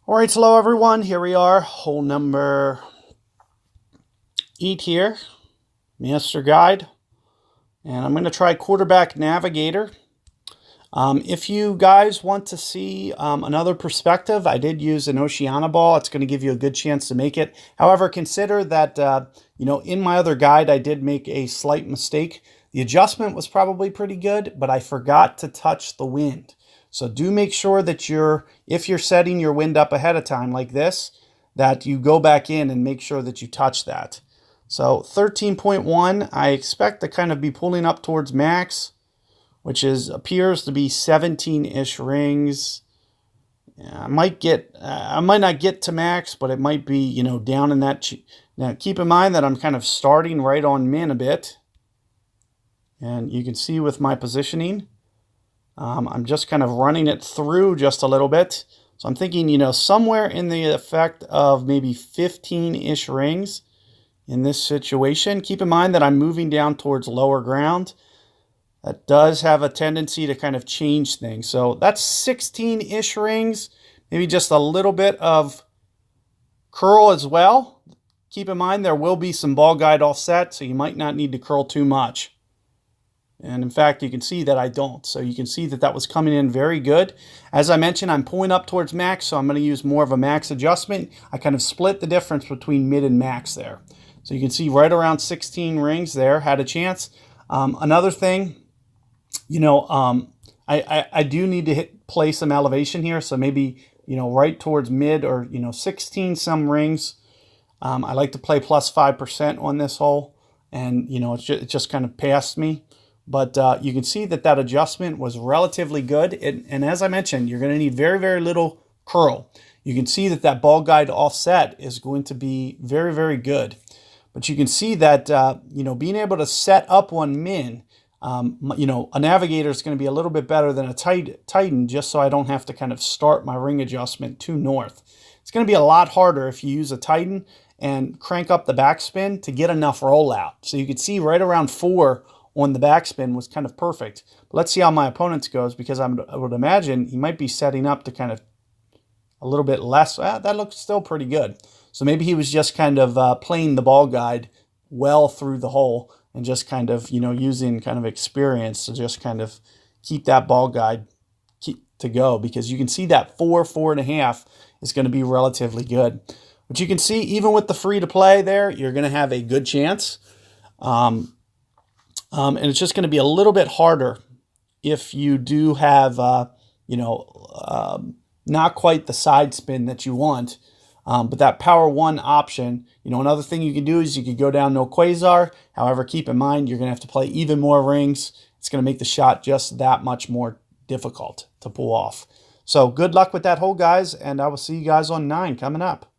All right, so hello everyone. Here we are, hole number 8 here, Master Guide. And I'm going to try Quarterback Navigator. If you guys want to see another perspective, I did use an Oceana ball. It's going to give you a good chance to make it. However, consider that, in my other guide, I did make a slight mistake. The adjustment was probably pretty good, but I forgot to touch the wind. So do make sure that if you're setting your wind up ahead of time like this, that you go back in and make sure that you touch that. So 13.1, I expect to kind of be pulling up towards max, which appears to be 17-ish rings. I might not get to max, but it might be, down in that. Now keep in mind that I'm kind of starting right on min a bit. And you can see with my positioning, I'm just kind of running it through just a little bit. So I'm thinking, somewhere in the effect of maybe 15-ish rings in this situation. Keep in mind that I'm moving down towards lower ground. That does have a tendency to kind of change things. So that's 16-ish rings, maybe just a little bit of curl as well. Keep in mind there will be some ball guide offset, so you might not need to curl too much. And in fact, you can see that I don't. So you can see that that was coming in very good. As I mentioned, I'm pulling up towards max, so I'm going to use more of a max adjustment. I kind of split the difference between mid and max there. So you can see right around 16 rings there, had a chance. Another thing, I do need to play some elevation here. So maybe, right towards mid or, 16 some rings. I like to play plus 5% on this hole. And, it just kind of passed me. But you can see that adjustment was relatively good. And as I mentioned, you're going to need very, very little curl. You can see that ball guide offset is going to be very, very good. But you can see that, being able to set up on min, a Navigator is going to be a little bit better than a Titan, just so I don't have to kind of start my ring adjustment too north. It's going to be a lot harder if you use a Titan and crank up the backspin to get enough rollout. So you can see right around 4 on the backspin was kind of perfect. But let's see how my opponent's goes, because I would imagine he might be setting up to kind of a little bit less. That looks still pretty good. So maybe he was just kind of playing the ball guide well through the hole and just kind of, using kind of experience to just kind of keep that ball guide to go, because you can see that 4.5 is going to be relatively good. But you can see even with the free to play there, you're going to have a good chance. And it's just going to be a little bit harder if you do have, not quite the side spin that you want. But that power 1 option, another thing you can do is you could go down no quasar. However, keep in mind, you're going to have to play even more rings. It's going to make the shot just that much more difficult to pull off. So good luck with that hole, guys. And I will see you guys on 9 coming up.